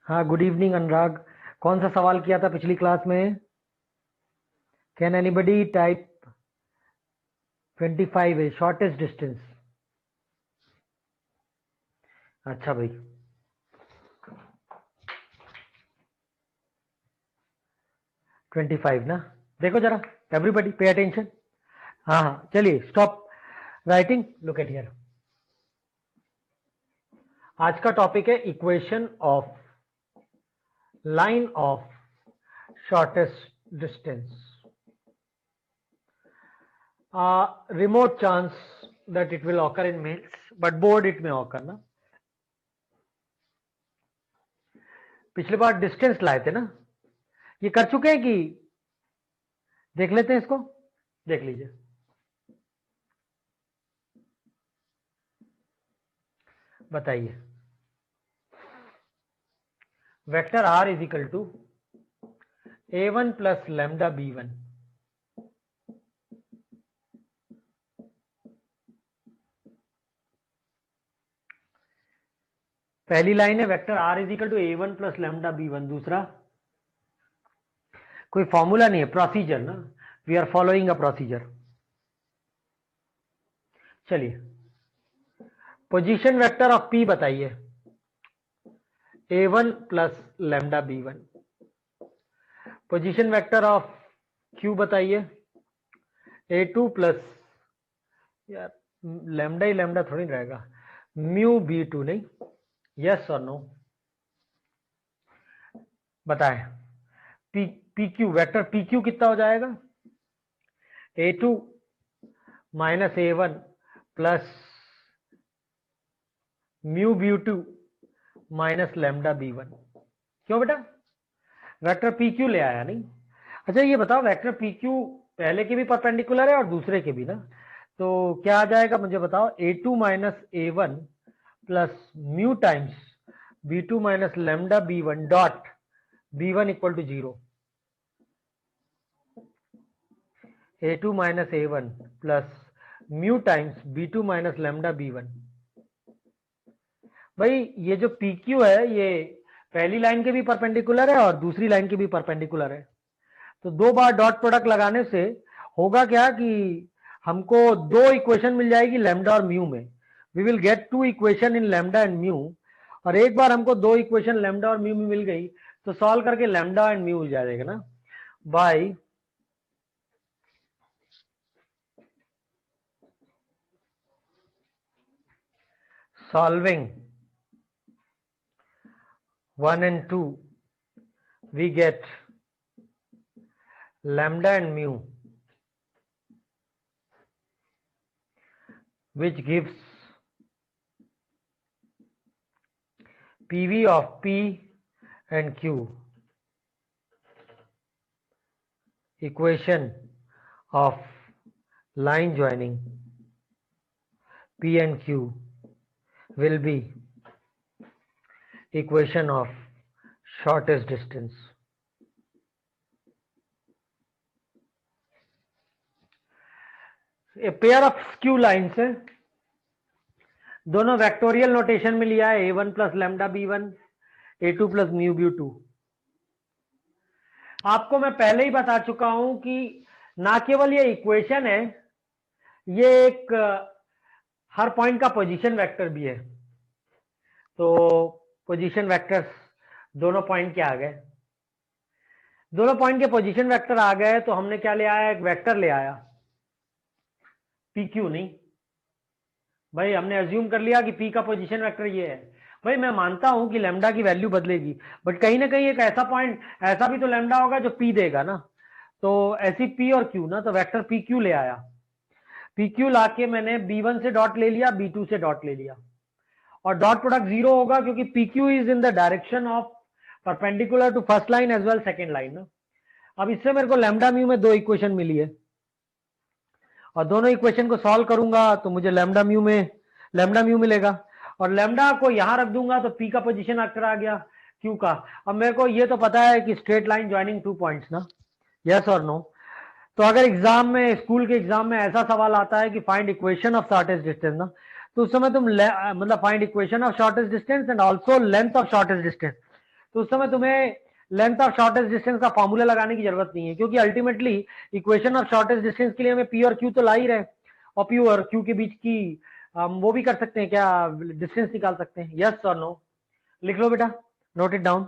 हाँ, good evening अनुराग। कौन सा सवाल किया था पिछली क्लास में? कैन एनीबडी टाइप 25 है शॉर्टेस्ट डिस्टेंस। अच्छा भाई, ट्वेंटी फाइव ना। देखो जरा, एवरीबडी पे अटेंशन। हाँ हाँ, चलिए stop writing, look at here. आज का टॉपिक है equation of line of shortest distance. Remote chance that it will occur in males, but board it में ऑकर ना। पिछली बार डिस्टेंस लाए थे ना, ये कर चुके हैं कि देख लेते हैं इसको। देख लीजिए, बताइए। Vector R is equal to a1 plus lambda b1। पहली लाइन है vector R is equal to a1 plus lambda b1। दूसरा, कोई फॉर्मूला नहीं है, प्रोसीजर ना, we are following a procedure. चलिए, पोजीशन वेक्टर ऑफ p बताइए, a1 plus lambda b1। Position vector of q बताइए, a2 प्लस, यार लैम्डा ही lambda थोड़ी रहेगा, म्यू b2 नहीं। यस और नो बताएं। P Q, vector P Q कितना हो जाएगा? a2 minus a1 plus mu b2 minus lambda b1। क्यों बेटा? वेक्टर पी क्यू ले आया नहीं। अच्छा ये बताओ, वेक्टर पी क्यू पहले के भी परपेंडिकुलर है और दूसरे के भी ना, तो क्या आ जाएगा मुझे बताओ। a2 minus a1 plus mu times b2 minus lambda b1 dot b1 equal to 0। a2 minus a1 plus mu times b2 minus lambda b1। भाई ये जो PQ है ये पहली लाइन के भी परपेंडिकुलर है और दूसरी लाइन के भी परपेंडिकुलर है, तो दो बार डॉट प्रोडक्ट लगाने से होगा क्या कि हमको दो इक्वेशन मिल जाएगी लैम्डा और म्यू में। We will get two equation in lambda and mu, और एक बार हमको दो इक्वेशन लैम्डा और म्यू में मिल गई तो सॉल्व करके लैम्डा एंड म्यू मिल जाएगा ना, bye solving 1 and 2 we get lambda and mu, which gives PV of P and Q, equation of line joining P and Q will be equation of shortest distance. A pair of skew lines है, दोनों vectorial notation में लिया है, a1 plus lambda b1, a2 plus mu b2। आपको मैं पहले ही बता चुका हूं कि ना केवल ये इक्वेशन है, ये एक हर पॉइंट का पोजीशन वेक्टर भी है। तो पोजीशन वेक्टर्स दोनों पॉइंट के आ गए, दोनों पॉइंट के पोजीशन वेक्टर आ गए, तो हमने क्या ले आया? एक वेक्टर ले आया, पी क्यू नहीं। भाई हमने अज्यूम कर लिया कि पी का पोजीशन वेक्टर ये है। भाई मैं मानता हूं कि लैम्डा की वैल्यू बदलेगी, बट कहीं ना कहीं एक ऐसा पॉइंट, ऐसा भी तो लैम्डा होगा जो पी देगा ना, तो ऐसी पी और क्यू ना, तो वेक्टर पी क्यू ले आया। पी क्यू लाके मैंने b1 से डॉट ले लिया, b2 से डॉट ले लिया, और डॉट प्रोडक्ट जीरो होगा क्योंकि PQ is in the direction of perpendicular to first line as well second line ना। अब इससे मेरे को लैम्डा म्यू में दो इक्वेशन मिली है, और दोनों इक्वेशन को सॉल्व करूंगा तो मुझे लैम्डा म्यू मिलेगा, और लैम्डा को यहां रख दूंगा तो पी का पोजीशन वेक्टर आ गया क्यू का। अब मेरे को ये तो पता है कि straight line joining two points ना, यस और नो। तो अगर एग्जाम में, स्कूल के एग्जाम में ऐसा सवाल आता है कि find equation of shortest distance ना, तो उस समय तुम मतलब find equation of shortest distance and also length of shortest distance, तो उस समय तुम्हें लेंथ ऑफ शॉर्टेस्ट डिस्टेंस का फॉर्मूला लगाने की जरूरत नहीं है, क्योंकि ultimately equation of shortest distance के लिए हमें पी और क्यू तो ला ही रहे, और पी और क्यू के बीच की हम वो भी कर सकते हैं, क्या डिस्टेंस निकाल सकते हैं, यस और नो। लिख लो बेटा, नोट इट डाउन।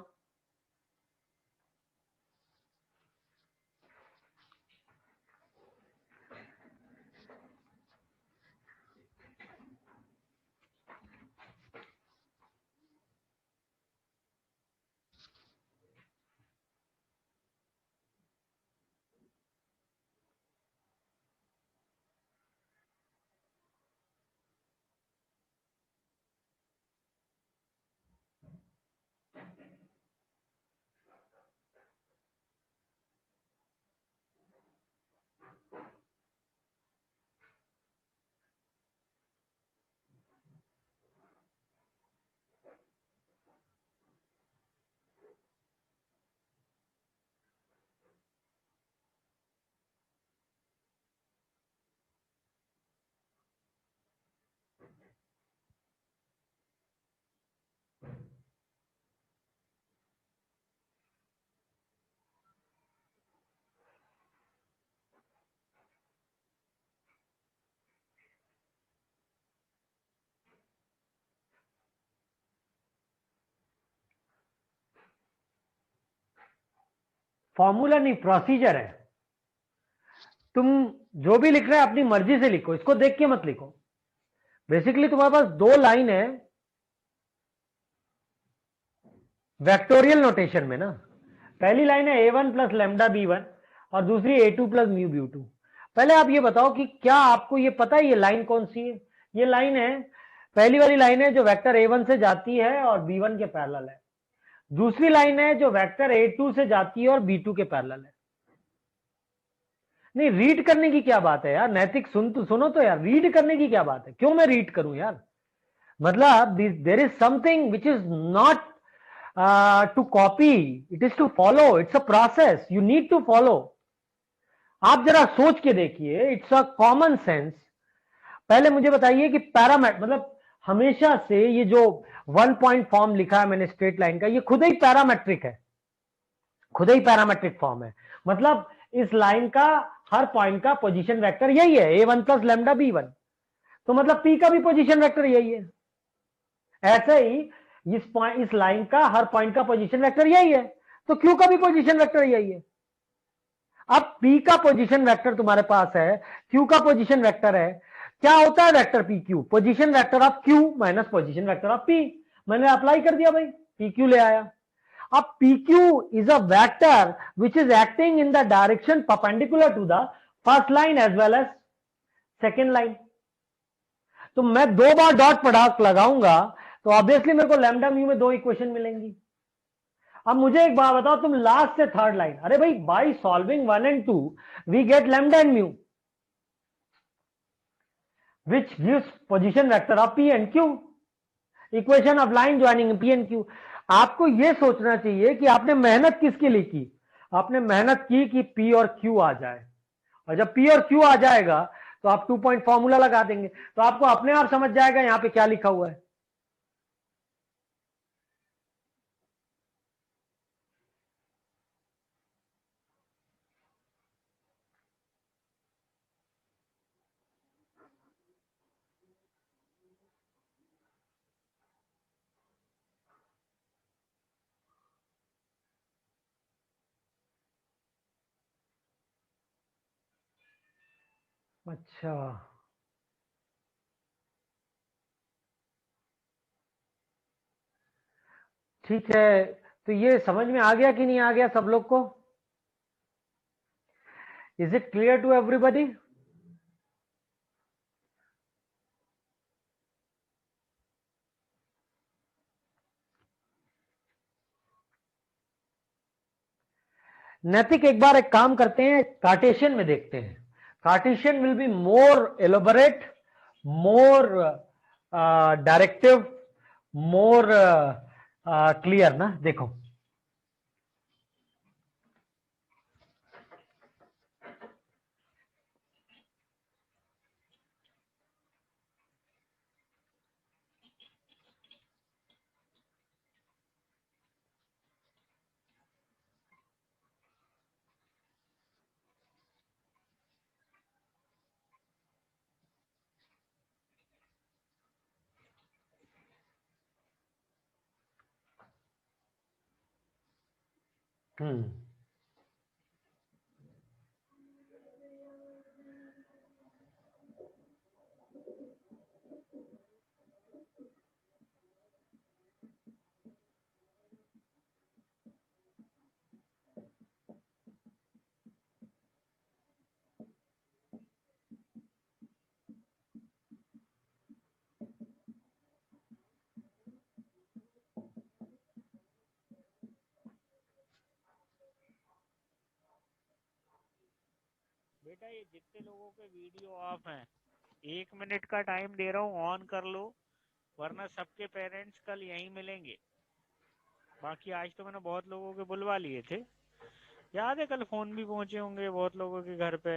फॉर्मूला नहीं, प्रोसीजर है। तुम जो भी लिख रहे हैं अपनी मर्जी से लिखो, इसको देख के मत लिखो। बेसिकली तुम्हारे पास दो लाइन है वेक्टोरियल नोटेशन में ना। पहली लाइन है a1 प्लस लेमडा b1 और दूसरी a2 प्लस म्यू b2। पहले आप ये बताओ कि क्या आपको ये पता है ये लाइन कौन सी है? ये लाइन है, पहली वाली लाइन है जो वेक्टर a1 से जाती है और b1 के पैरेलल है। दूसरी लाइन है जो वेक्टर a2 से जाती है और b2 के पैरेलल है। नहीं, रीड करने की क्या बात है यार, नैतिक सुनो तो यार, रीड करने की क्या बात है, क्यों मैं रीड करूं यार? मतलब there is something which is not to copy, it is to follow, it's a process, you need to follow. आप जरा सोच के देखिए, इट्स अ कॉमन सेंस। पहले मुझे बताइए कि पैरामेट मतलब हमेशा से ये जो 1 पॉइंट फॉर्म लिखा है मैंने स्ट्रेट लाइन का, ये खुद ही पैरामेट्रिक है, खुद ही पैरामेट्रिक फॉर्म है। मतलब इस लाइन का हर पॉइंट का पोजीशन वेक्टर यही है, a1 प्लस लेमडा b1। तो मतलब p का भी पोजीशन वेक्टर यही है। ऐसे ही इस लाइन का हर पॉइंट का पोजीशन वेक्टर यही है, तो q का भी पोजीशन वेक्टर यही है। अब p का पोजीशन वेक्टर तुम्हारे पास है, q का पोजीशन वेक्टर है, क्या होता है vector P Q? Position vector of q minus position vector of p। मैंने अप्लाई कर दिया भाई, पी क्यू ले आया। अब PQ is a vector which is acting in the direction perpendicular to the first line as well as second line। तो मैं दो बार डॉट प्रोडक्ट लगाऊंगा तो ऑब्वियसली मेरे को लैम्डा म्यू में दो इक्वेशन मिलेंगी। अब मुझे एक बात बताओ, तुम लास्ट से थर्ड लाइन, अरे भाई by solving 1 and 2 we get lambda and mu which gives position vector of P and Q, equation of line joining P and Q। आपको यह सोचना चाहिए कि आपने मेहनत किसके लिए की? आपने मेहनत की कि P और Q आ जाए, और जब P और Q आ जाएगा तो आप 2 पॉइंट फॉर्मूला लगा देंगे, तो आपको अपने आप समझ जाएगा यहां पे क्या लिखा हुआ है। अच्छा, ठीक है, तो ये समझ में आ गया कि नहीं आ गया सब लोग को? Is it clear to everybody? Naitik, एक बार एक काम करते हैं, कार्टेशियन में देखते हैं। Cartesian will be more elaborate, more directive, more clear ना। देखो, बेटा ये जितने लोगों के वीडियो ऑफ हैं 1 मिनट का टाइम दे रहा हूँ, ऑन कर लो, वरना सबके पेरेंट्स कल यहीं मिलेंगे। बाकी आज तो मैंने बहुत लोगों के बुलवा लिए थे, याद है कल फोन भी पहुंचे होंगे बहुत लोगों के घर पे।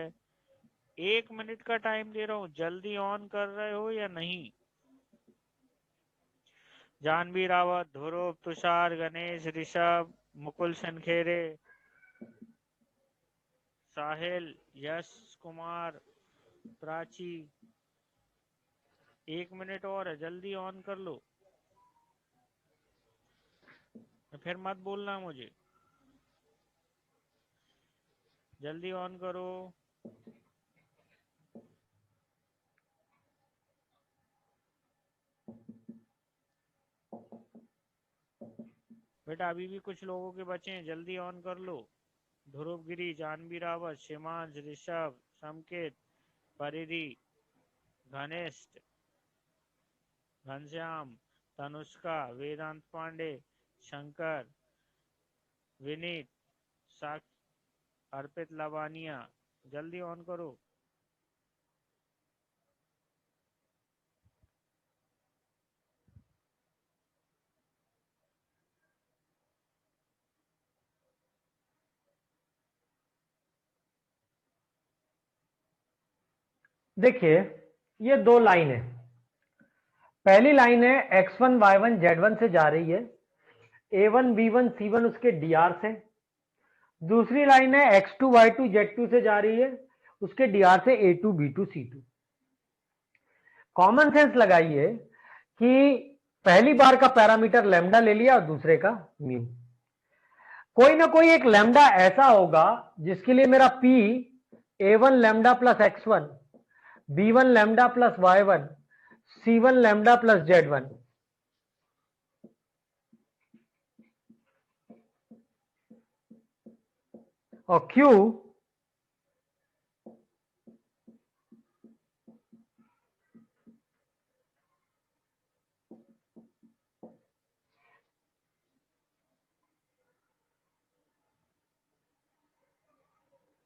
1 मिनट का टाइम दे रहा हूँ, जल्दी ऑन कर रहे हो या नहीं? जानवी रावत, ध्रुव, तुषार, गणेश, ऋषभ, मुकुल सनखेरे, साहिल, यश कुमार, प्राची, 1 मिनट और है, जल्दी ऑन कर लो, फिर मत बोलना मुझे। जल्दी ऑन करो। बेटा अभी भी कुछ लोगों के बचे हैं, जल्दी ऑन कर लो। ध्रुव गिरी, जानवी रावत, शिमांश, ऋषभ, संकेत, परिधि, घनिष्ठ, घनश्याम, तनुष्का, वेदांत पांडे, शंकर, विनीत, साक्ष, अर्पित लवानिया, जल्दी ऑन करो। देखिए ये दो लाइन है। पहली लाइन है x1 y1 z1 से जा रही है, a1 b1 c1 उसके dr से। दूसरी लाइन है x2 y2 z2 से जा रही है, उसके dr से a2 b2 c2। Common sense लगाइए कि पहली बार का पैरामीटर लैम्डा ले लिया और दूसरे का म्यू। कोई ना कोई एक लैम्डा ऐसा होगा जिसके लिए मेरा p a1 lambda plus x1, b1 lambda plus y1, c1 lambda plus z1। और q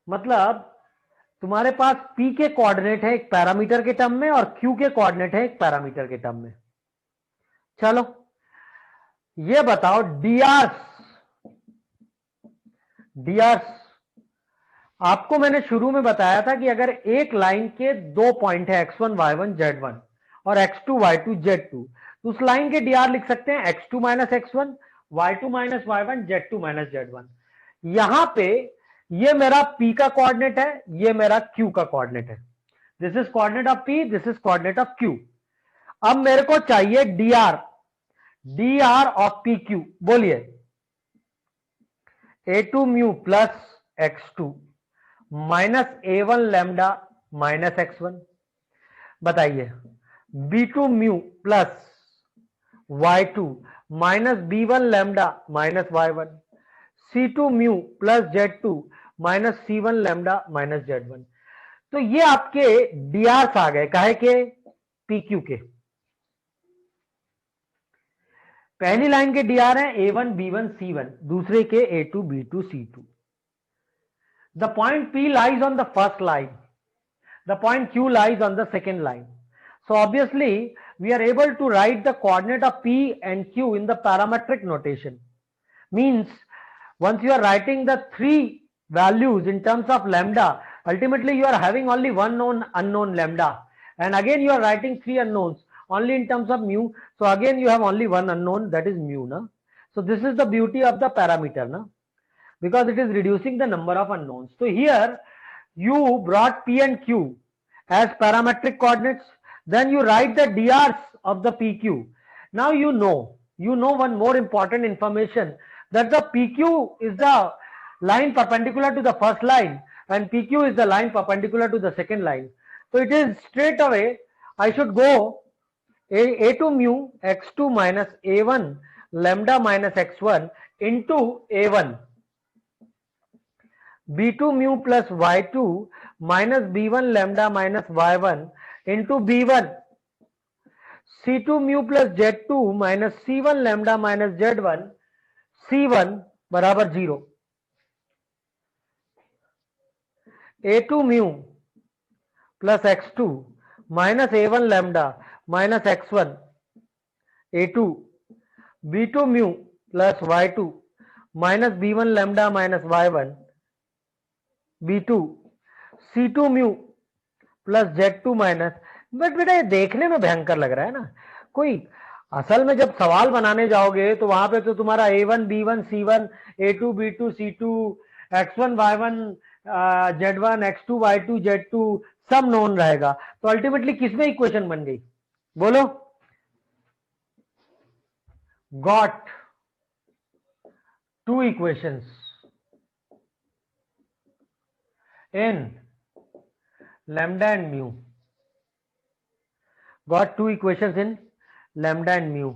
मतलब तुम्हारे पास p के कोऑर्डिनेट है एक पैरामीटर के टर्म में और q के कोऑर्डिनेट है एक पैरामीटर के टर्म में। चलो ये बताओ drs आपको मैंने शुरू में बताया था कि अगर एक लाइन के दो पॉइंट है x1 y1 z1 और x2 y2 z2 तो उस लाइन के dr लिख सकते हैं x2 minus x1, y2 minus y1, z2 minus z1। यहां पे ये मेरा p का कोऑर्डिनेट है, ये मेरा q का कोऑर्डिनेट है। This is coordinate of p, this is coordinate of q। अब मेरे को चाहिए dr ऑफ pq। बोलिए a2 mu plus x2 minus a1 lambda minus x1। बताइए b2 mu plus y2 minus b1 lambda minus y1, c2 mu plus z2 minus c1 lambda minus z1। तो ये आपके drs आ गए, काहे के? pq के। पहली लाइन के dr है a1 b1 c1, दूसरे के a2 b2 c2। The point P lies on the first line. The point Q lies on the second line. So obviously, we are able to write the coordinate of P and Q in the parametric notation. Means, once you are writing the three values in terms of lambda, ultimately you are having only one known unknown lambda. And again you are writing three unknowns only in terms of mu. So again you have only one unknown, that is mu. Na? So this is the beauty of the parameter. Na? Because it is reducing the number of unknowns. So here you brought P and Q as parametric coordinates, then you write the drs of the PQ. Now you know one more important information, that the PQ is the line perpendicular to the first line and PQ is the line perpendicular to the second line. So it is straight away I should go A2 mu x2 minus A1 lambda minus x1 into A1, B2 mu plus y2 minus B1 lambda minus y1 into B1, C2 mu plus Z2 minus C1 lambda minus Z1, C1 बराबर 0. A2 mu plus x2 minus A1 lambda minus x1, A2, B2 mu plus y2 minus B1 lambda minus y1, B2, C2 mu plus Z2 minus. But बेटा ये देखने में भयंकर लग रहा है ना. कोई असल में जब सवाल बनाने जाओगे तो वहां पे तो तुम्हारा A1 B1 C1 A2 B2 C2 X1 Y1 Z1 X2 Y2 Z2 सब नोन रहेगा. तो अल्टीमेटली किसमें इक्वेशन बन गई बोलो. Got two equations in lambda and mu. Got two equations in lambda and mu.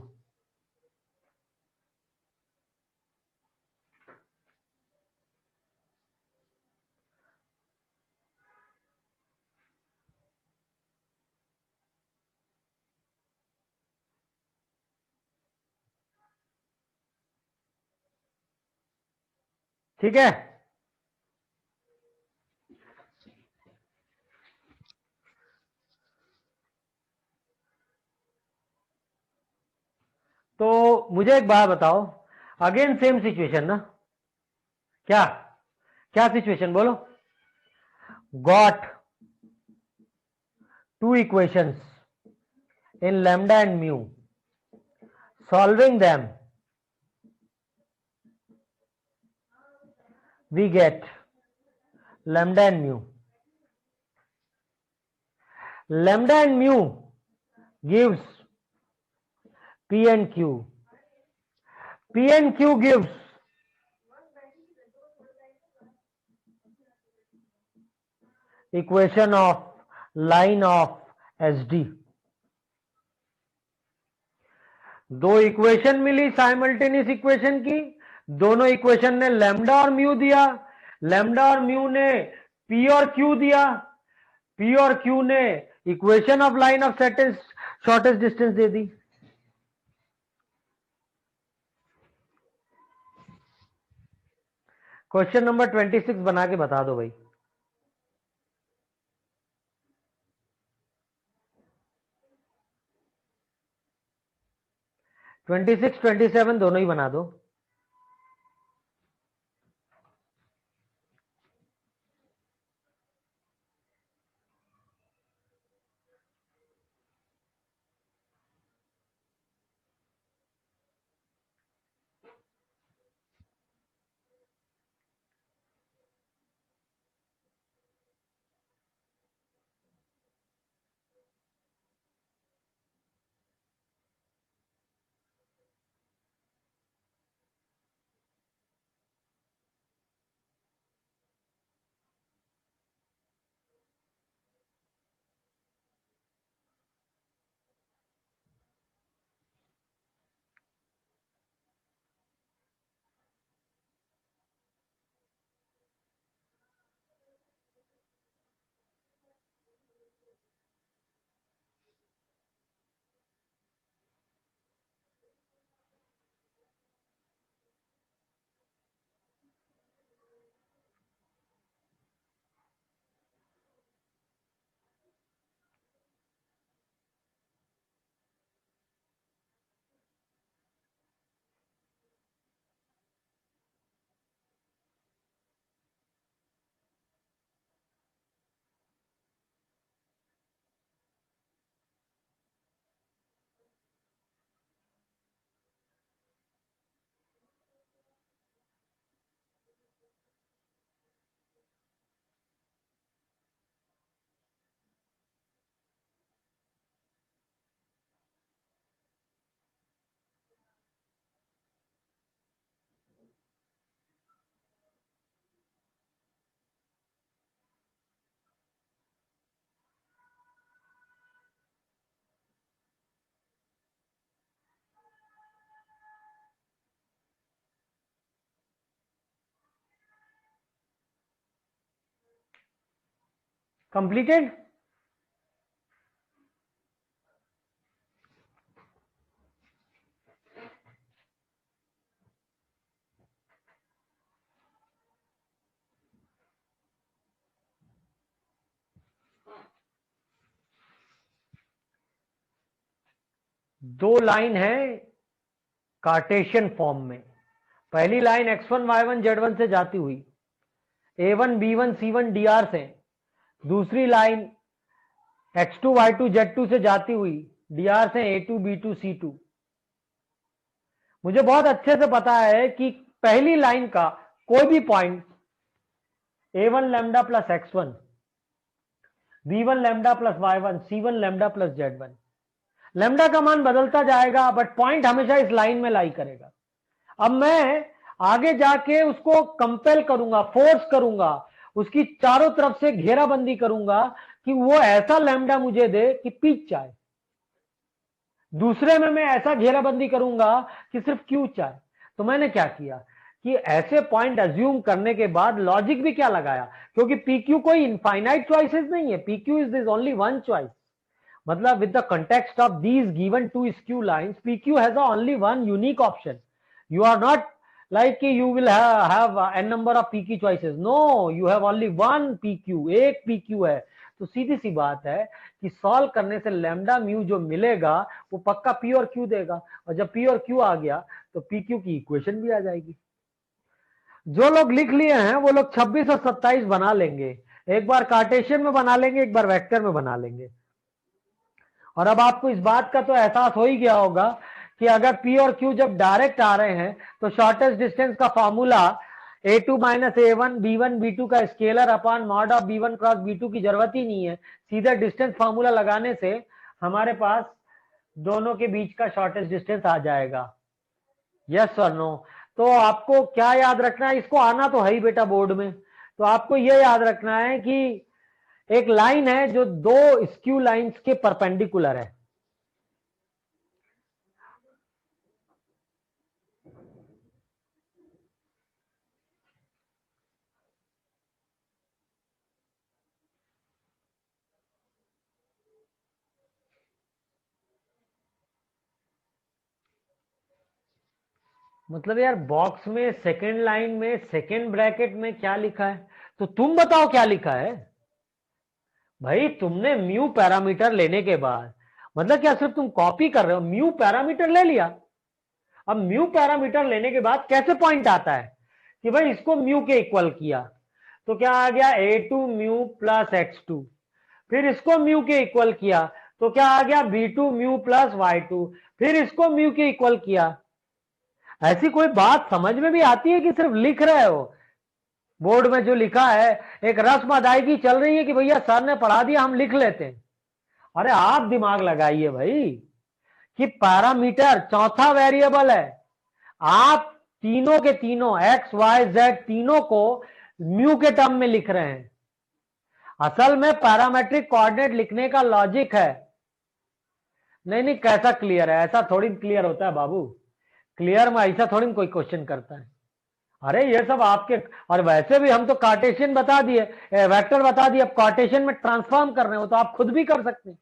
ठीक है. तो मुझे एक बात बताओ. अगेन सेम सिचुएशन ना. क्या क्या सिचुएशन बोलो. Got two equations in lambda and mu. Solving them we get lambda and mu. Lambda and mu gives P and Q. P and Q gives equation of line of SD. दो equation मिली simultaneous equation की. दोनों equation ने lambda और mu दिया. Lambda और mu ने P और Q दिया. पी और क्यू ने equation of line of shortest distance they the. Question number 26 बना के बता दो भाई. 26 27 दोनों ही बना दो. कंप्लीटेड। दो लाइन है कार्टेशियन फॉर्म में। पहली लाइन x1 y1 z1 से जाती हुई a1 b1 c1 dr से, दूसरी लाइन x2 y2 z2 से जाती हुई dr से a2 b2 c2। मुझे बहुत अच्छे से पता है कि पहली लाइन का कोई भी point a1 lambda plus x1, b1 lambda plus y1, c1 lambda plus z1, lambda का मान बदलता जाएगा बट पॉइंट हमेशा इस लाइन में लाई करेगा। अब मैं आगे जाके उसको कंपेल करूंगा, फोर्स करूंगा, उसकी चारों तरफ से घेराबंदी करूंगा कि वो ऐसा लैम्डा मुझे दे कि पीक जाए। दूसरे में मैं ऐसा घेराबंदी करूंगा कि सिर्फ क्यू जाए। तो मैंने क्या किया कि ऐसे पॉइंट अज्यूम करने के बाद लॉजिक भी क्या लगाया, क्योंकि पीक्यू कोई इनफाइनाइट चॉइसेस नहीं है, PQ is this only one choice. मतलब with the context of these given two skew lines, PQ has only one unique option. You are not like you will have n number of PQ choices. No, you have only one PQ, एक PQ है। तो सीधी सी बात है कि solve करने से lambda mu जो मिलेगा वो पक्का P और Q देगा, और जब P और Q आ गया तो PQ की इक्वेशन भी आ जाएगी। जो लोग लिख लिए हैं वो लोग 26 और 27 बना लेंगे, एक बार कार्टेशियन में बना लेंगे, एक बार वेक्टर में बना लेंगे। और अब आपको इस बात का तो एहसास हो ही गया होगा कि अगर P और Q जब डायरेक्ट आ रहे हैं तो शॉर्टेस्ट डिस्टेंस का formula a2 minus a1 b1 b2 का scalar upon mod of b1 cross b2 की जरूरत ही नहीं है। सीधा डिस्टेंस फॉर्मूला लगाने से हमारे पास दोनों के बीच का शॉर्टेस्ट डिस्टेंस आ जाएगा। यस और नो। तो आपको क्या याद रखना है, इसको आना तो है ही बेटा बोर्ड में, तो आपको यह याद रखना है कि एक लाइन है जो दो स्क्यू लाइंस के परपेंडिकुलर है। मतलब यार बॉक्स में सेकंड लाइन में सेकंड ब्रैकेट में क्या लिखा है, तो तुम बताओ क्या लिखा है। भाई तुमने म्यू पैरामीटर लेने के बाद मतलब क्या सिर्फ तुम कॉपी कर रहे हो, म्यू पैरामीटर ले लिया। अब म्यू पैरामीटर लेने के बाद कैसे पॉइंट आता है कि भाई इसको म्यू के इक्वल किया तो क्या आ गया a2 म्यू प्लस x2, फिर इसको म्यू के इक्वल किया तो क्या आ गया b2 म्यू प्लस y2, फिर इसको म्यू के इक्वल किया। ऐसी कोई बात समझ में भी आती है कि सिर्फ लिख रहे हो। बोर्ड में जो लिखा है एक रस्म अदायगी चल रही है कि भैया सर ने पढ़ा दिया हम लिख लेते हैं। अरे आप दिमाग लगाइए भाई कि पैरामीटर चौथा वेरिएबल है, आप तीनों के तीनों एक्स वाई जेड तीनों को म्यू के टर्म में लिख रहे हैं। असल में पैरामेट्रिक कोऑर्डिनेट लिखने का लॉजिक है। नहीं नहीं कैसा क्लियर है, ऐसा थोड़ी क्लियर होता है बाबू, क्लियर में ऐसा थोड़ी कोई क्वेश्चन करता है। अरे ये सब आपके, और वैसे भी हम तो कार्टेशियन बता दिए, वेक्टर बता दिए, अब कार्टेशियन में ट्रांसफॉर्म कर रहे हो तो आप खुद भी कर सकते हैं।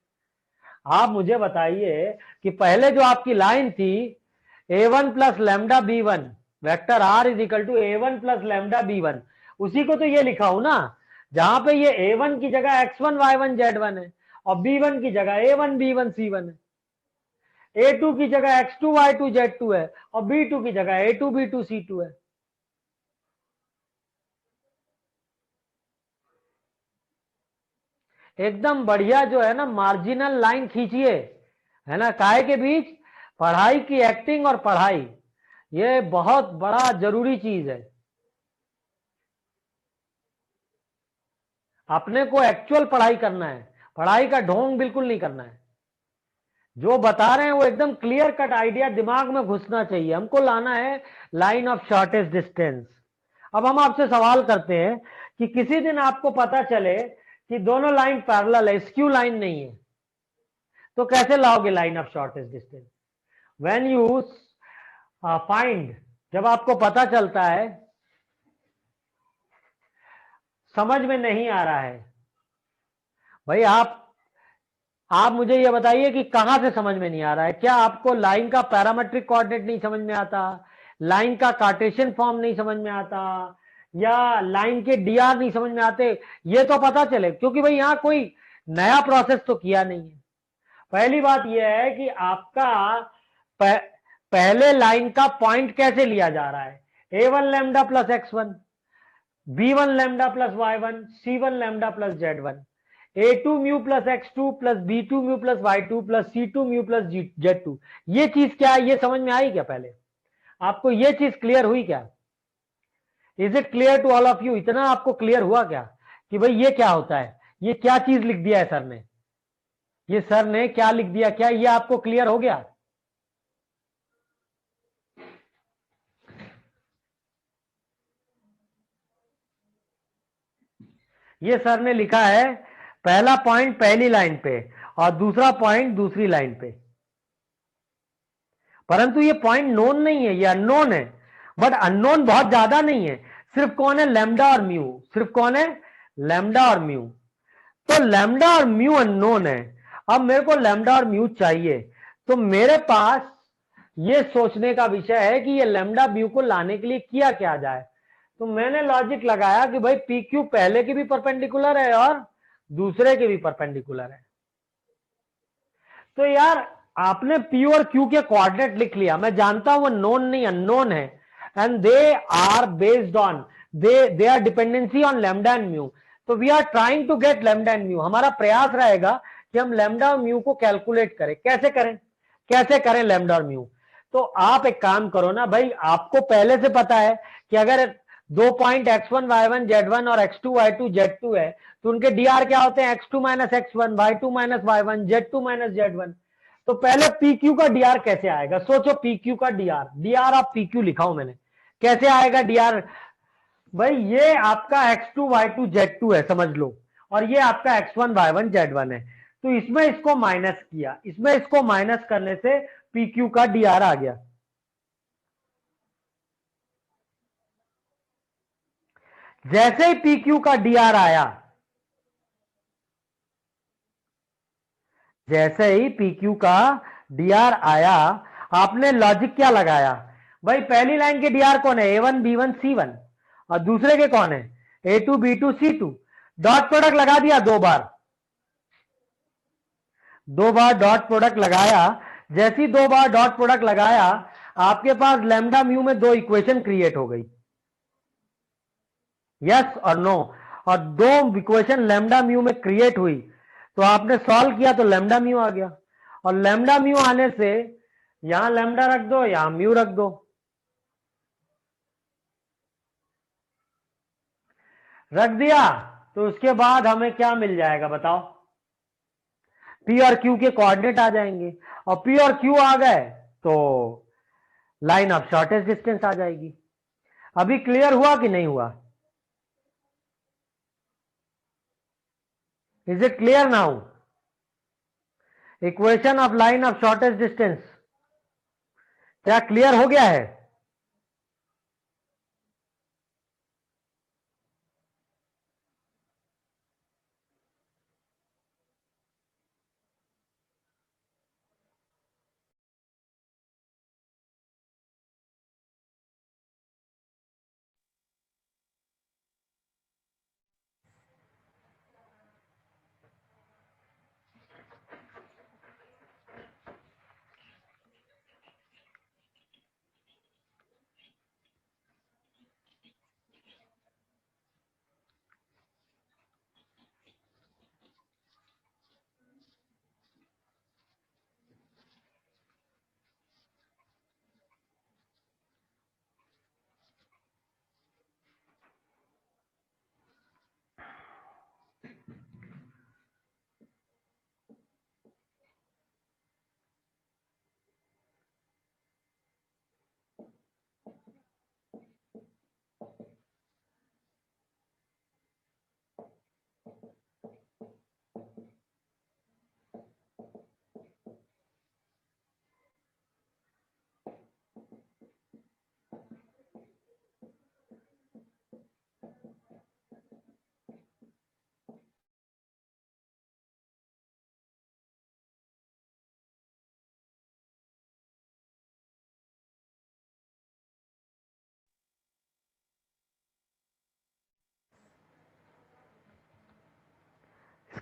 आप मुझे बताइए कि पहले जो आपकी लाइन थी a1 plus lambda b1 vector r is equal to a1 plus lambda b1, उसी को तो ये लिखा हूं ना, जहां पे ये a1 की जगह x1 y1 z1 है और b1 की जगह a1 b1 c1 है, a2 की जगह x2 y2 z2 है और b2 की जगह a2 b2 c2 है। एकदम बढ़िया जो है ना मार्जिनल लाइन खींचिए, है ना, काहे के बीच, पढ़ाई की एक्टिंग और पढ़ाई, ये बहुत बड़ा जरूरी चीज है। अपने को एक्चुअल पढ़ाई करना है, पढ़ाई का ढोंग बिल्कुल नहीं करना है। जो बता रहे हैं वो एकदम क्लियर कट आइडिया दिमाग में घुसना चाहिए। हमको लाना है लाइन ऑफ शॉर्टेस्ट डिस्टेंस। अब हम आपसे सवाल करते हैं कि किसी दिन आपको पता चले कि दोनों लाइन पैरेलल है, स्क्यू लाइन नहीं है, तो कैसे लाओगे line of shortest distance. When you find, जब आपको पता चलता है, समझ में नहीं आ रहा है, भाई आप मुझे ये बताइए कि कहां से समझ में नहीं आ रहा है? क्या आपको लाइन का पैरामेट्रिक कोऑर्डिनेट नहीं समझ में आता, लाइन का कार्टेशियन फॉर्म नहीं समझ में आता, या लाइन के डीआर नहीं समझ में आते? ये तो पता चले, क्योंकि भाई यहां कोई नया प्रोसेस तो किया नहीं है। पहली बात यह है कि आपका पहले लाइन का पॉइंट कैसे लिया जा रहा है? a1 lambda plus x1, b1 lambda plus y1, c1 lambda plus z1, a2 mu plus x2 plus b2 mu plus y2 plus c2 mu plus z2। ये चीज क्या है, ये समझ में आई क्या? पहले आपको ये चीज क्लियर हुई क्या? Is it clear to all of you? इतना आपको क्लियर हुआ क्या कि भाई ये क्या होता है? ये क्या चीज लिख दिया है सर ने? ये सर ने क्या लिख दिया, क्या ये आपको क्लियर हो गया? ये सर ने लिखा है पहला पॉइंट पहली लाइन पे और दूसरा पॉइंट दूसरी लाइन पे, परंतु ये पॉइंट नोन नहीं है, ये अननोन है। बट अननोन बहुत ज्यादा नहीं है, सिर्फ कौन है? लैम्डा और म्यू। सिर्फ कौन है? लैम्डा और म्यू। तो लैम्डा और म्यू अननोन है। अब मेरे को लैम्डा और म्यू चाहिए, तो मेरे पास ये सोचने का विषय है कि ये लैम्डा म्यू को लाने के लिए किया क्या जाए। तो मैंने लॉजिक लगाया कि भाई पी क्यू पहले के भी परपेंडिकुलर है और दूसरे के भी परपेंडिकुलर है। तो यार आपने पी और क्यू के कोऑर्डिनेट लिख लिया, मैं जानता हूं वो नोन नहीं अननोन है, and they are based on they are dependency on lambda and mu. तो we are trying to get lambda and mu. हमारा प्रयास रहेगा कि हम लैम्डा और म्यू को कैलकुलेट करें। कैसे करें? कैसे करें लैम्डा और म्यू? तो आप एक काम करो ना भाई, आपको पहले से पता है कि अगर दो पॉइंट x1 y1 z1 और x2 y2 z2 है, तो उनके डीआर क्या होते हैं? x2 minus x1, y2 minus y1, z2 minus z1। तो पहले पी क्यू का डीआर कैसे आएगा? सोचो, पी क्यू का DR, DR of P Q लिखा हूं मैंने, कैसे आएगा डीआर? भाई ये आपका x2 y2 z2 है, समझ लो, और ये आपका x1 y1 z1 है। तो इसमें इसको माइनस किया, इसमें इसको माइनस करने से पी क्यू का डीआर आ गया। जैसे ही पी क्यू का डीआर आया, जैसे ही पी क्यू का डीआर आया, आपने लॉजिक क्या लगाया? भाई पहली लाइन के डीआर कौन है? A1 B1 C1, और दूसरे के कौन है? A2 B2 C2। Dot product लगा दिया दो बार, दो बार डॉट प्रोडक्ट लगाया। जैसी दो बार डॉट प्रोडक्ट लगाया, आपके पास लैम्डा म्यू में दो इक्वेशन क्रिएट हो गई, यस और नो। और दो इक्वेशन लैम्डा म्यू में क्रिएट हुई, तो आपने सॉल्व किया तो लैम्डा म्यू आ गया। और लैम्डा म्यू आने से यहां लैम्डा रख दो, यहां म्यू रख दो, रख दिया। तो उसके बाद हमें क्या मिल जाएगा बताओ? पी और क्यू के कोऑर्डिनेट आ जाएंगे, और पी और क्यू आ गए तो लाइन ऑफ शॉर्टेस्ट डिस्टेंस आ जाएगी। अभी क्लियर हुआ कि नहीं हुआ? Is it clear now? Equation of line of shortest distance क्या क्लियर हो गया है?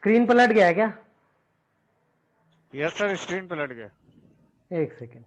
स्क्रीन पलट गया है क्या? यस सर, स्क्रीन पलट गया। एक सेकेंड।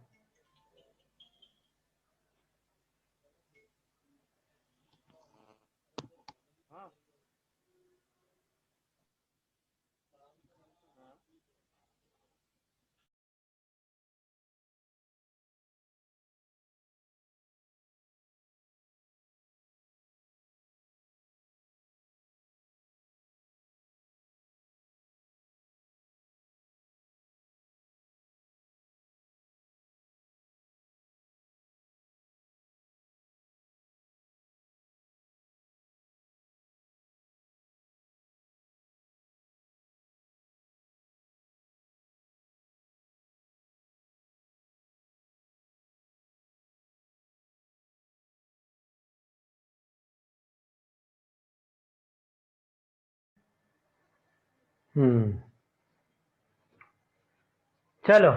चलो,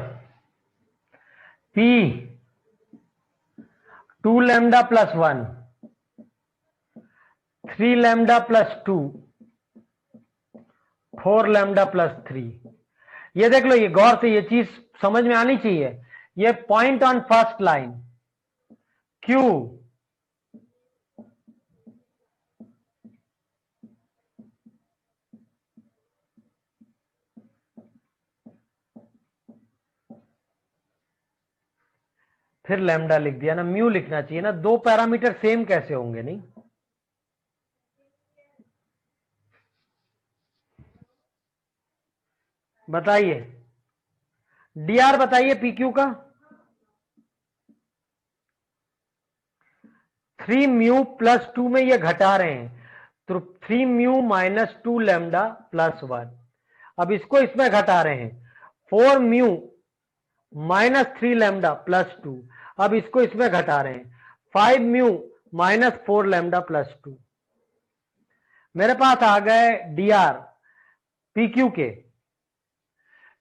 P 2 lambda plus 1, 3 lambda plus 2, 4 lambda plus 3। ये देख लो, ये गौर से ये चीज समझ में आनी चाहिए। ये point on first line Q फिर लैम्डा लिख दिया ना, म्यू लिखना चाहिए ना। दो पैरामीटर सेम कैसे होंगे? नहीं, बताइए डीआर, बताइए पीक्यू का। 3 म्यू प्लस 2 में ये घटा रहे हैं, तो 3 म्यू माइनस 2 लैम्डा प्लस 1। अब इसको इसमें घटा रहे हैं, 4 म्यू माइनस 3 लैम्डा प्लस 2। अब इसको इसमें घटा रहे हैं, 5 म्यू माइनस 4 लैम्डा प्लस 2। मेरे पास आ गए डीआर पीक्यू के।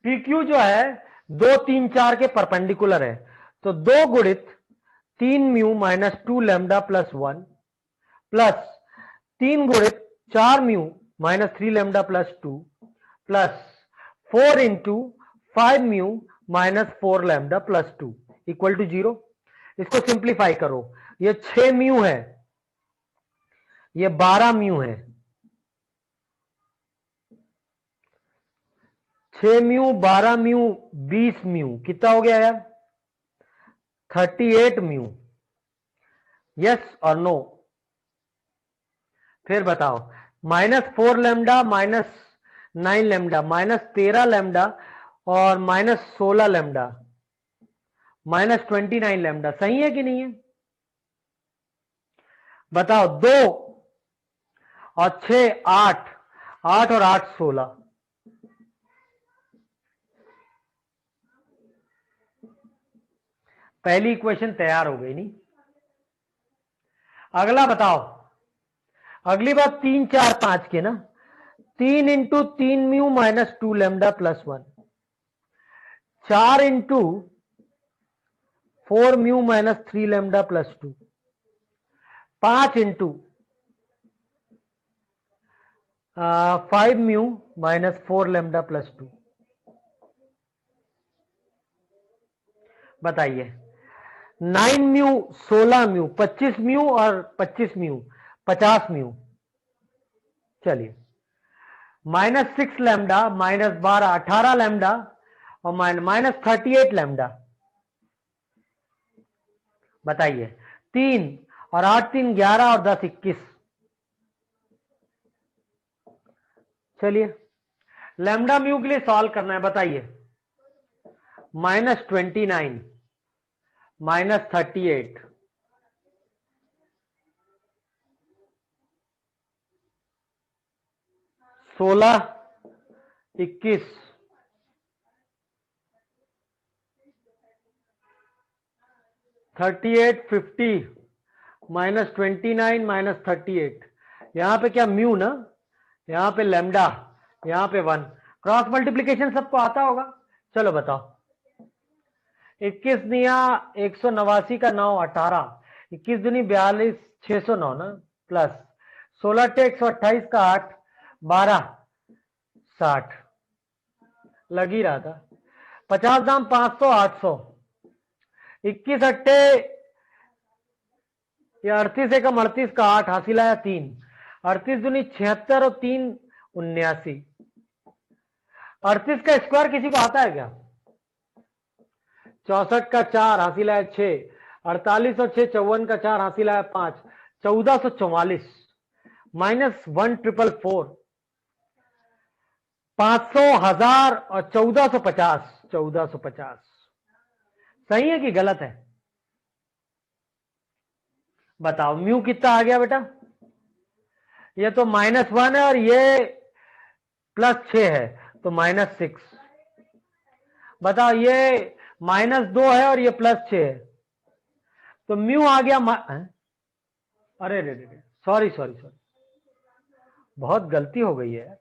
पीक्यू जो है 2 3 4 के परपेंडिकुलर है, तो 2 गुणित 3 mu minus 2 lambda plus 1 plus 3 गुणित 4 mu minus 3 lambda plus 2 plus 4 into 5 mu minus 4 lambda plus 2 equal to 0। इसको सिंप्लीफाई करो, ये 6 म्यू है, ये 12 म्यू है। 6 म्यू 12 म्यू 20 म्यू, कितना हो गया यार? 38 म्यू। यस और नो? फिर बताओ, minus 4 lambda minus 9 lambda minus 13 lambda और माइनस 16 लैम्डा माइनस 29 लैम्डा, सही है कि नहीं है? बताओ, 2 और 6 8, 8 और 8 16। पहली इक्वेशन तैयार हो गई नहीं? अगला बताओ, अगली बात 3 4 5 के ना। 3 into 3 mu minus 2 lambda plus 1, 4 into 4 mu minus 3 lambda plus 2, 5 into 5 mu minus 4 lambda plus 2। बताइए, 9 म्यू 16 म्यू 25 म्यू और 25 म्यू 50 म्यू। चलिए, माइनस 6 लैम्डा माइनस 12 18 लैम्डा और माइनस 38 लैम्डा। बताइए, 3 और 8 3 11 और 10 21। चलिए, लैम्डा म्यू के लिए सॉल्व करना है। बताइए, माइनस 29 माइनस 38, 16 21, 38 50 माइनस 29 माइनस 38। यहां पे क्या म्यू ना, यहां पे लैम्डा, यहां पे 1। क्रॉस मल्टीप्लीकेशन सबको आता होगा। चलो बताओ, 21 दिया 189 का 9 18, 21 दूनी 42 609 ना, प्लस 16 टे 128 का 8 12 60 लग ही रहा था। 50 दाम 500 800, 21 अट्टे या 38 एकम 38 का 8 हासिल आया 3, 38 दूनी 76 और 3 79, 38 का स्क्वायर किसी को आता है क्या? 64 का 4 हासिल आया 6, 48 और 6 54 का 4 हासिल आया 5, 1444 -1444, 500 1000 और 1450, 1450 सही है कि गलत है? बताओ म्यू कितना आ गया बेटा? ये तो -1 है और ये +6 है तो -6। बताओ ये -2 है और ये +6 है तो म्यू आ गया अरे रे रे, सॉरी सॉरी सॉरी, बहुत गलती हो गई है।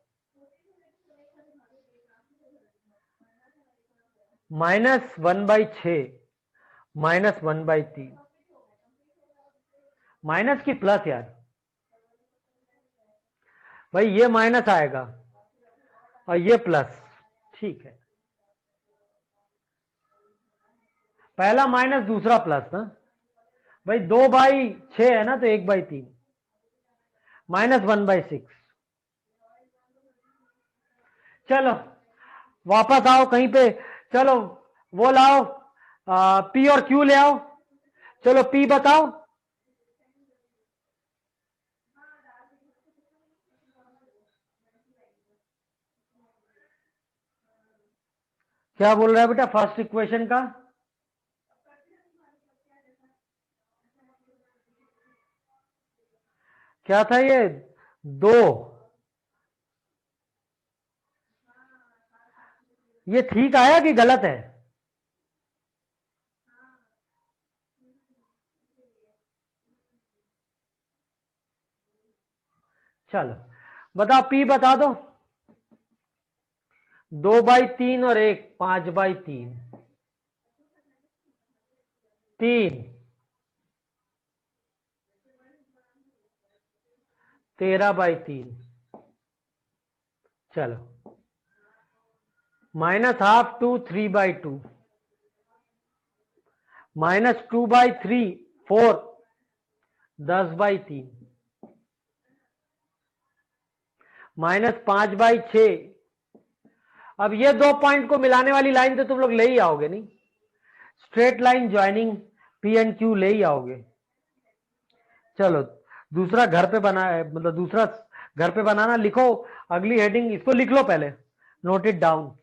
-1/6 -1/3 माइनस की प्लस यार भाई, ये माइनस आएगा और ये प्लस, ठीक है। पहला माइनस दूसरा प्लस ना भाई, 2/6 है ना तो 1/3 -1/6। चलो वापस आओ कहीं पे, चलो वो लाओ, पी और क्यू ले आओ। चलो पी बताओ। क्या बोल रहा है बेटा फर्स्ट इक्वेशन का? क्या था ये? 2, ये ठीक आया कि गलत है? चलो बताओ पी बता दो। 2/3 और 1 5/3, 3 13/3। चलो -½ 2 3/2, -2/3 4 10/3, -5/6। अब ये दो पॉइंट को मिलाने वाली लाइन तो तुम लोग ले ही आओगे नहीं, straight line joining P and Q ले ही आओगे। चलो दूसरा घर पे बना है, मतलब दूसरा घर पे बनाना, लिखो अगली हेडिंग, इसको लिख लो पहले, नोट इट डाउन।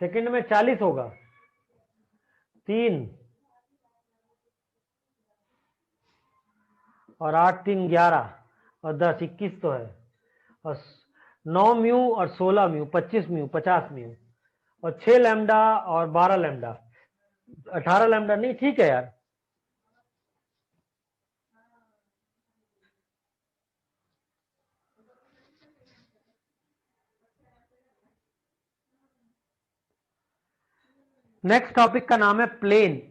सेकंड में 40 होगा, 3 और 8 3 11 और 10 21 तो है, और 9 म्यू और 16 म्यू 25 म्यू 50 म्यू और 6 लैम्डा और 12 लैम्डा 18 लैम्डा। नहीं ठीक है यार। नेक्स्ट टॉपिक का नाम है प्लेन।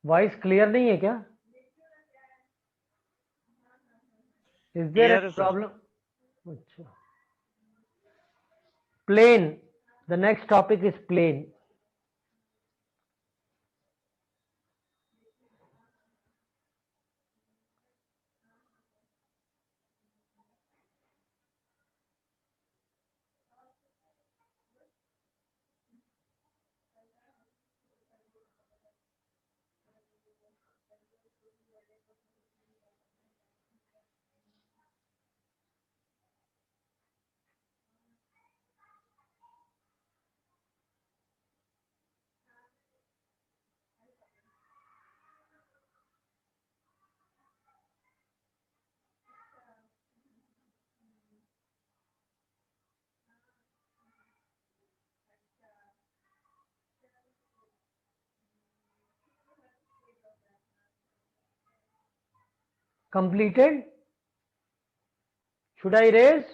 वॉइस क्लियर नहीं है क्या? इज देयर क्लियर एनी है सर। प्रॉब्लम? अच्छा, plane, the next topic is plane. completed. Should I erase?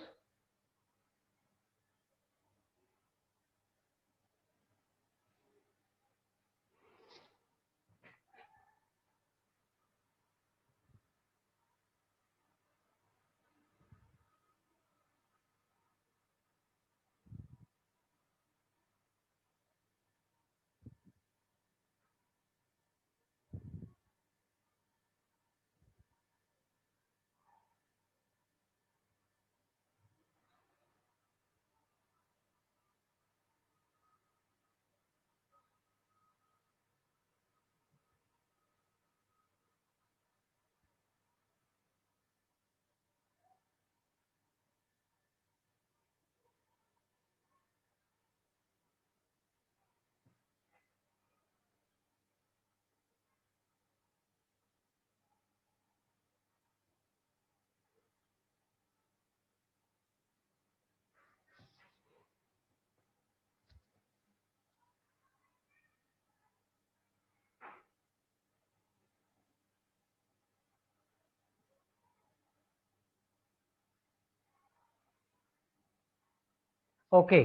Okay,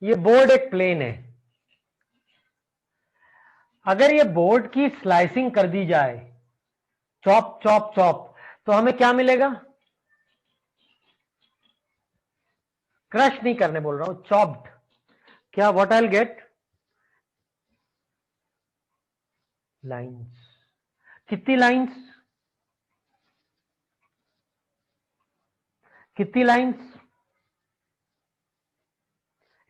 ये बोर्ड एक प्लेन है। अगर ये बोर्ड की स्लाइसिंग कर दी जाए, चॉप चॉप चॉप, तो हमें क्या मिलेगा? क्रश नहीं करने बोल रहा हूं, चॉप्ड। क्या what I will get? Lines. कितनी लाइंस? कितनी लाइंस?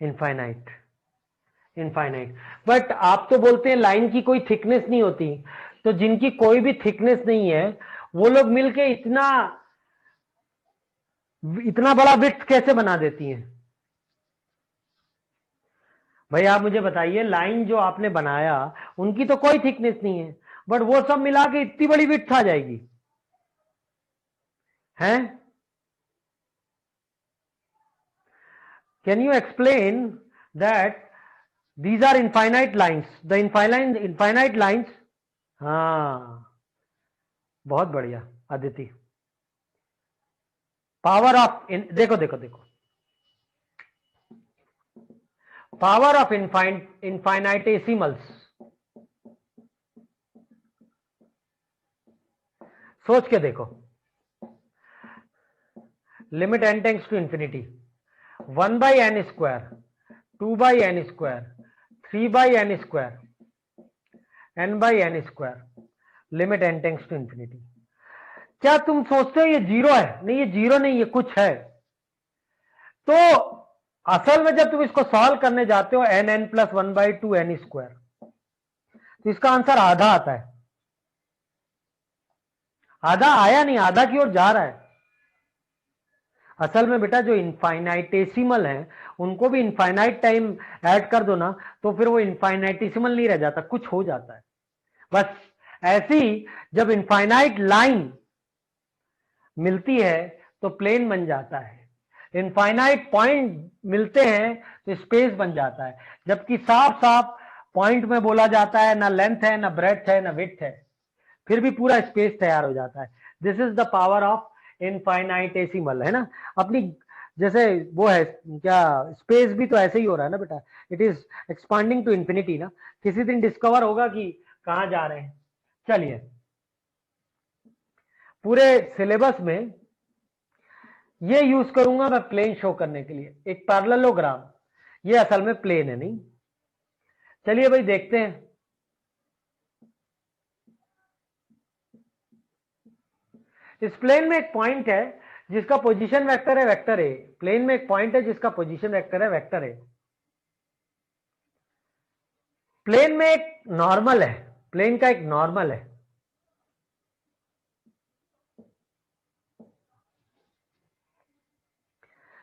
इनफाइनाइट। इनफाइनाइट। बट आप तो बोलते हैं लाइन की कोई थिकनेस नहीं होती, तो जिनकी कोई भी थिकनेस नहीं है वो लोग मिलके इतना इतना बड़ा विड्थ कैसे बना देती हैं? भाई आप मुझे बताइए, लाइन जो आपने बनाया उनकी तो कोई थिकनेस नहीं है, बट वो सब मिला के इतनी बड़ी विड्थ आ जाएगी हैं? Can you explain that these are infinite lines, the infinite lines? हाँ, बहुत बढ़िया अदिति। पावर ऑफ देखो देखो देखो, पावर ऑफ इनफाइनाइटेसिमल्स। सोच के देखो, limit n tends to infinity, 1 by n square, 2 by n square, 3 by n square, n by n square, limit n tends to infinity. क्या तुम सोचते हो ये जीरो है? नहीं, ये जीरो नहीं, ये कुछ है। तो असल में जब तुम इसको सॉल्व करने जाते हो n plus 1 by 2 n square, तो इसका आंसर आधा आता है। आधा आया नहीं, आधा की ओर जा रहा है। असल में बेटा जो इनफाइनाइटेसिमल है उनको भी इनफाइनाइट टाइम ऐड कर दो ना, तो फिर वो इनफाइनाइटेसिमल नहीं रह जाता, कुछ हो जाता है। बस ऐसी जब इनफाइनाइट लाइन मिलती है तो प्लेन बन जाता है, इनफाइनाइट पॉइंट मिलते हैं तो स्पेस बन जाता है। जबकि साफ साफ पॉइंट में बोला जाता है ना लेंथ है, ना ब्रेड्थ है, ना विड्थ है, फिर भी पूरा स्पेस तैयार हो जाता है। This is the power of infinitesimal, है ना। अपनी जैसे वो है क्या, स्पेस भी तो ऐसे ही हो रहा है ना बेटा, it is expanding to infinity ना। किसी दिन डिस्कवर होगा कि कहां जा रहे हैं। चलिए, पूरे सिलेबस में ये यूज करूंगा मैं प्लेन शो करने के लिए, एक पैरेललोग्राम। ये असल में प्लेन है नहीं। चलिए भाई देखते हैं। इस प्लेन में एक पॉइंट है जिसका पोजीशन वेक्टर है वेक्टर ए। प्लेन में एक पॉइंट है जिसका पोजीशन वेक्टर है वेक्टर ए। प्लेन में एक नॉर्मल है, प्लेन का एक नॉर्मल है।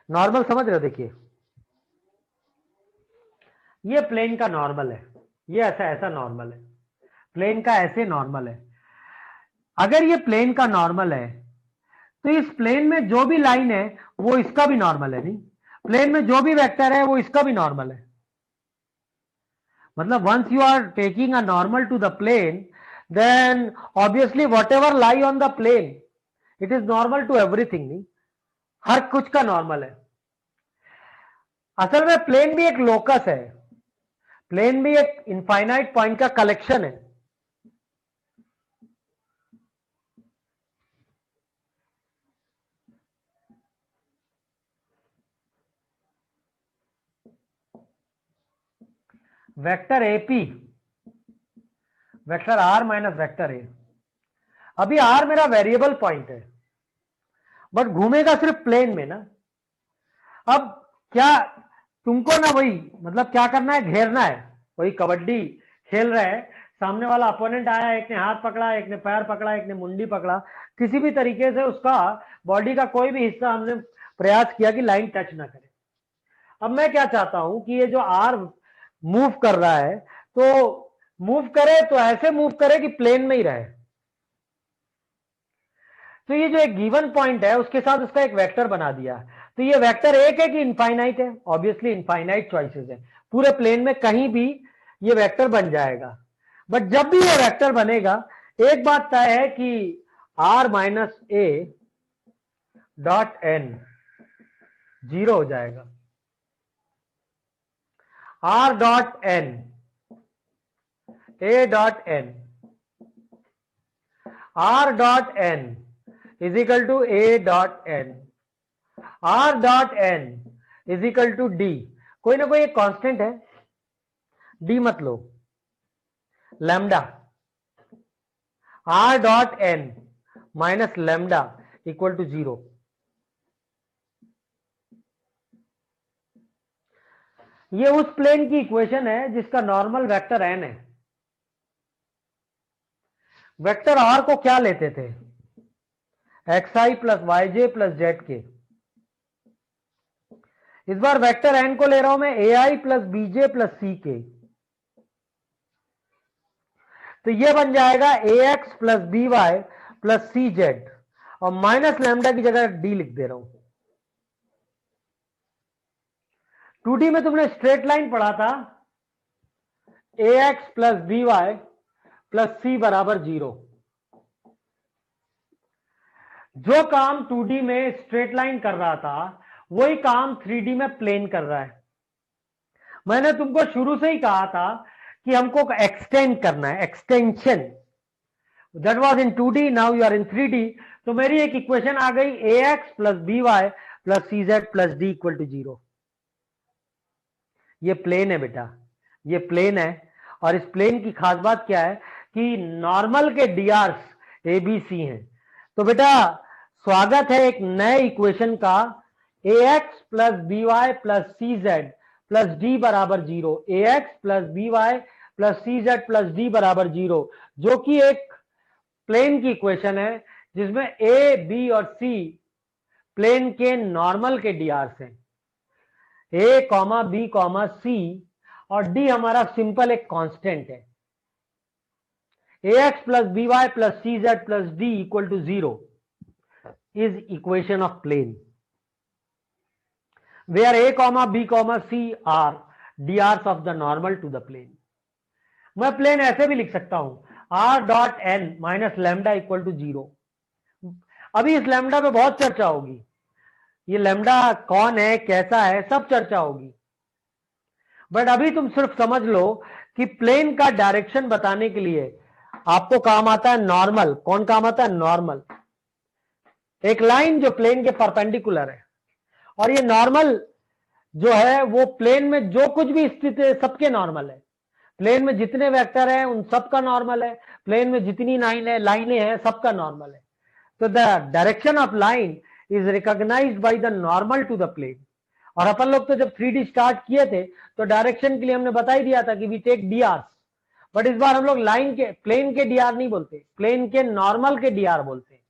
नॉर्मल समझ रहे हो? देखिए, ये प्लेन का नॉर्मल है, ये ऐसा ऐसा नॉर्मल है, प्लेन का ऐसे नॉर्मल है। अगर ये प्लेन का नॉर्मल है तो इस प्लेन में जो भी लाइन है वो इसका भी नॉर्मल है नहीं, प्लेन में जो भी वेक्टर है वो इसका भी नॉर्मल है। मतलब once you are taking a normal to the plane, then obviously whatever lie on the plane, it is normal to everything, नहीं, हर कुछ का नॉर्मल है। असल में प्लेन भी एक लोकस है, प्लेन भी एक इनफाइनाइट पॉइंट का कलेक्शन है। Vector AP, vector R minus vector A. अभी आर मेरा वेरिएबल पॉइंट है, बट घूमेगा सिर्फ प्लेन में ना। अब क्या तुमको ना वही मतलब क्या करना है, घेरना है। वही कबड्डी खेल रहे हैं, सामने वाला अपोनेंट आया, एक ने हाथ पकड़ा, एक ने पैर पकड़ा, एक ने मुंडी पकड़ा, किसी भी तरीके से उसका बॉडी का कोई भी हिस्सा हमने प्रयास किया कि लाइन टच ना करे। अब मैं क्या चाहता हूं कि ये जो आर मूव कर रहा है, तो मूव करे तो ऐसे मूव करे कि प्लेन में ही रहे। तो ये जो एक गिवन पॉइंट है उसके साथ उसका एक वेक्टर बना दिया। तो ये वेक्टर एक है कि इनफाइनाइट है? ऑब्वियसली इनफाइनाइट चॉइसेस है, पूरे प्लेन में कहीं भी ये वेक्टर बन जाएगा। बट जब भी ये वेक्टर बनेगा, एक बात तय है कि R minus A dot N 0 हो जाएगा। R dot N, A dot N, R dot N is equal to A dot N, R dot N is equal to D. कोई ना कोई एक कांस्टेंट है, डी मत लो, lambda. R dot N minus lambda equal to 0। ये उस plane की इक्वेशन है जिसका नॉर्मल वेक्टर एन है। वेक्टर आर को क्या लेते थे? xi plus yj plus zk। इस बार वेक्टर एन को ले रहा हूं मैं ai plus bj plus ck। तो ये बन जाएगा ax plus by plus cz, और माइनस लैम्डा की जगह d लिख दे रहा हूं। 2D में तुमने स्ट्रेट लाइन पढ़ा था, ax plus by plus c बराबर 0। जो काम 2D में स्ट्रेट लाइन कर रहा था वही काम 3D में प्लेन कर रहा है। मैंने तुमको शुरू से ही कहा था कि हमको एक्सटेंड करना है, extension. That was in 2D, now you are in 3D। तो मेरी एक इक्वेशन आ गई, ax plus by plus cz plus d equal to 0। ये प्लेन है बेटा, ये प्लेन है। और इस प्लेन की खास बात क्या है कि नॉर्मल के डीआर्स एबीसी हैं। तो बेटा स्वागत है एक नए इक्वेशन का, ax plus by plus cz plus d बराबर 0, ax plus by plus cz plus d बराबर 0, जो कि एक प्लेन की इक्वेशन है जिसमें a, b और c प्लेन के नॉर्मल के डीआर्स हैं, a, b, c, और d हमारा सिंपल एक कांस्टेंट है। ax plus by plus cz plus d equal to 0 is equation of plane where a, b, c are drs of the normal to the plane। मैं plane ऐसे भी लिख सकता हूं, r dot n minus lambda equal to 0। अभी इस lambda पे बहुत चर्चा होगी, ये लैम्डा कौन है, कैसा है, सब चर्चा होगी। बट अभी तुम सिर्फ समझ लो कि प्लेन का डायरेक्शन बताने के लिए आपको काम आता है नॉर्मल। कौन काम आता है? नॉर्मल। एक लाइन जो प्लेन के परपेंडिकुलर है, और ये नॉर्मल जो है वो प्लेन में जो कुछ भी स्थित है सबके नॉर्मल है। प्लेन में जितने वेक्टर हैं उन सबका नॉर्मल है, प्लेन में जितनी लाइनें हैं सबका नॉर्मल है। तो the direction of line is recognised by the normal to the plane. और अपन लोग तो जब 3D स्टार्ट किए थे तो डायरेक्शन के लिए हमने बता ही दिया था कि वी टेक डीआर। बट इस बार हम लोग लाइन के, प्लेन के डीआर नहीं बोलते, प्लेन के नॉर्मल के डीआर बोलते हैं।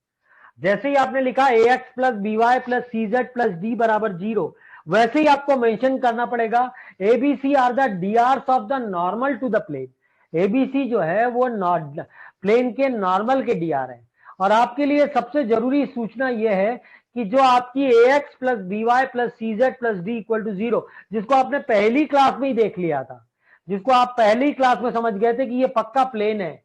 जैसे ही आपने लिखा ax plus by plus cz plus d बराबर 0, वैसे ही आपको मेंशन करना पड़ेगा abc are the DRs of the normal to the plane. abc जो है वो प्लेन के नॉर्मल के डीआर है। और आपके लिए सबसे जरूरी सूचना यह है कि जो आपकी ax plus by plus cz plus d equal to 0, जिसको आपने पहली क्लास में ही देख लिया था, जिसको आप पहली क्लास में समझ गए थे कि ये पक्का प्लेन है,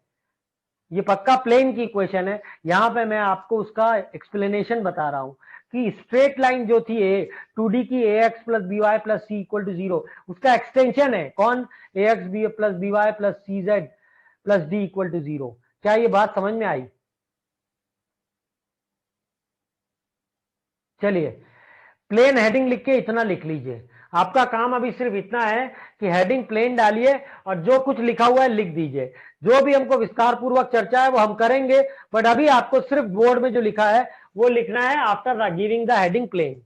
ये पक्का प्लेन की इक्वेशन है। यहां पे मैं आपको उसका एक्सप्लेनेशन बता रहा हूं कि स्ट्रेट लाइन जो थी ए 2D की ax plus B Y plus C equal to 0, उसका एक्सटेंशन है कौन, ax B plus B Y plus C Z plus D equal to 0। क्या ये बात समझ में आई? चलिए प्लेन हेडिंग लिख के इतना लिख लीजिए। आपका काम अभी सिर्फ इतना है कि हेडिंग प्लेन डालिए और जो कुछ लिखा हुआ है लिख दीजिए। जो भी हमको विस्तार पूर्वक चर्चा है वो हम करेंगे, बट अभी आपको सिर्फ बोर्ड में जो लिखा है वो लिखना है after giving the heading plane.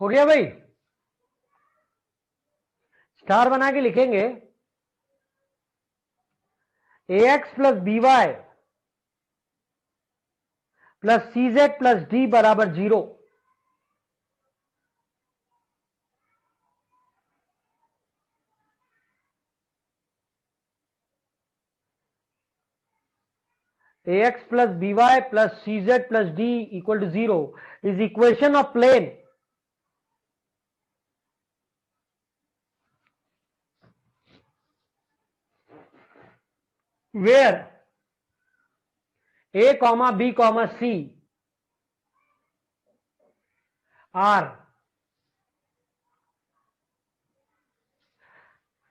हो गया भाई? स्टार बना के लिखेंगे ax plus B Y plus C Z plus D बराबर 0। ax plus by plus cz plus d equal to 0 is equation of plane where a comma b comma c are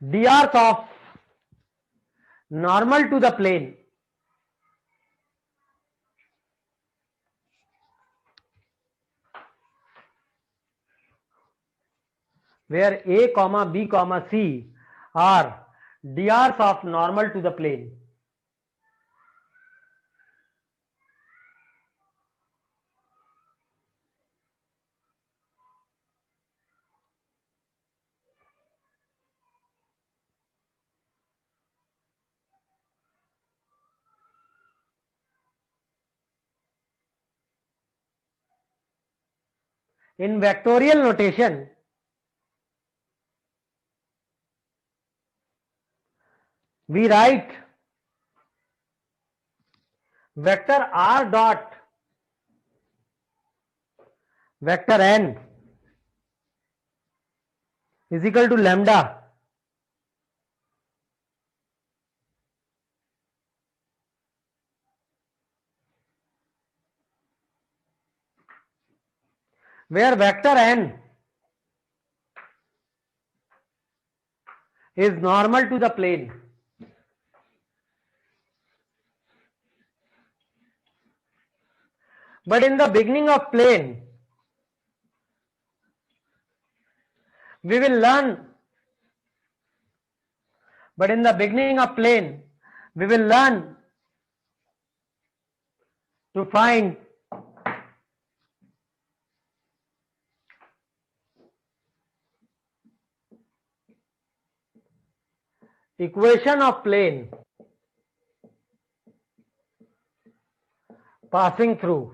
dr's of normal to the plane, where a comma b comma c are dr's of normal to the plane. In vectorial notation, we write vector r dot vector n is equal to lambda where vector n is normal to the plane. But in the beginning of plane, we will learn, but in the beginning of plane, we will learn to find equation of plane passing through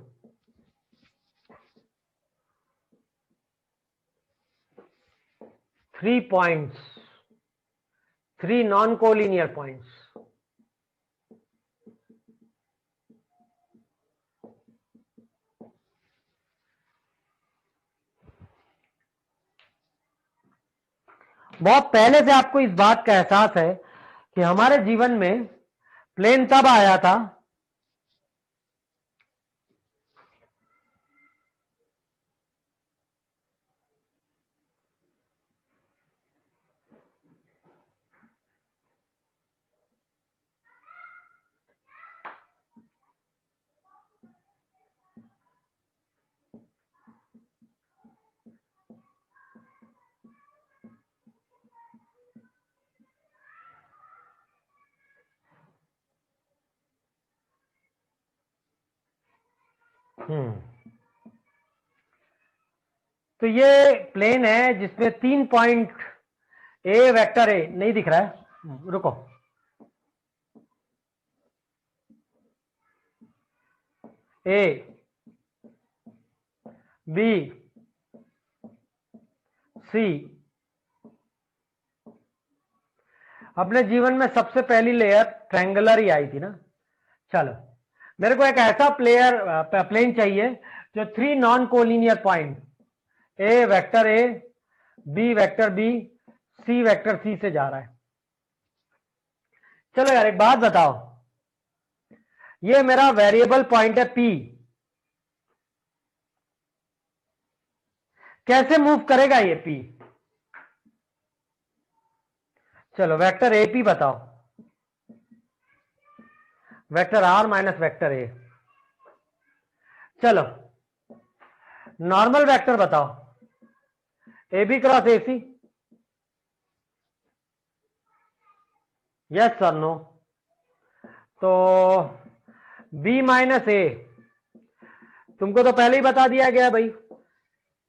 three points, three non-collinear points. बहुत पहले से आपको इस बात का एहसास है कि हमारे जीवन में प्लेन तब आया था तो ये प्लेन है जिसमें 3 पॉइंट ए वेक्टर ए नहीं दिख रहा है, रुको, ए बी सी। अपने जीवन में सबसे पहली लेयर ट्रायंगुलर ही आई थी ना। चलो, मेरे को एक ऐसा प्लेन चाहिए जो 3 non collinear point A vector A, B vector B, C vector C से जा रहा है। चलो यार एक बात बताओ, ये मेरा वेरिएबल पॉइंट है पी, कैसे मूव करेगा ये पी? चलो वेक्टर ए पी बताओ, vector R minus vector A. चलो नॉर्मल वेक्टर बताओ, A B cross A C, yes sir no? तो बी माइनस ए तुमको तो पहले ही बता दिया गया भाई,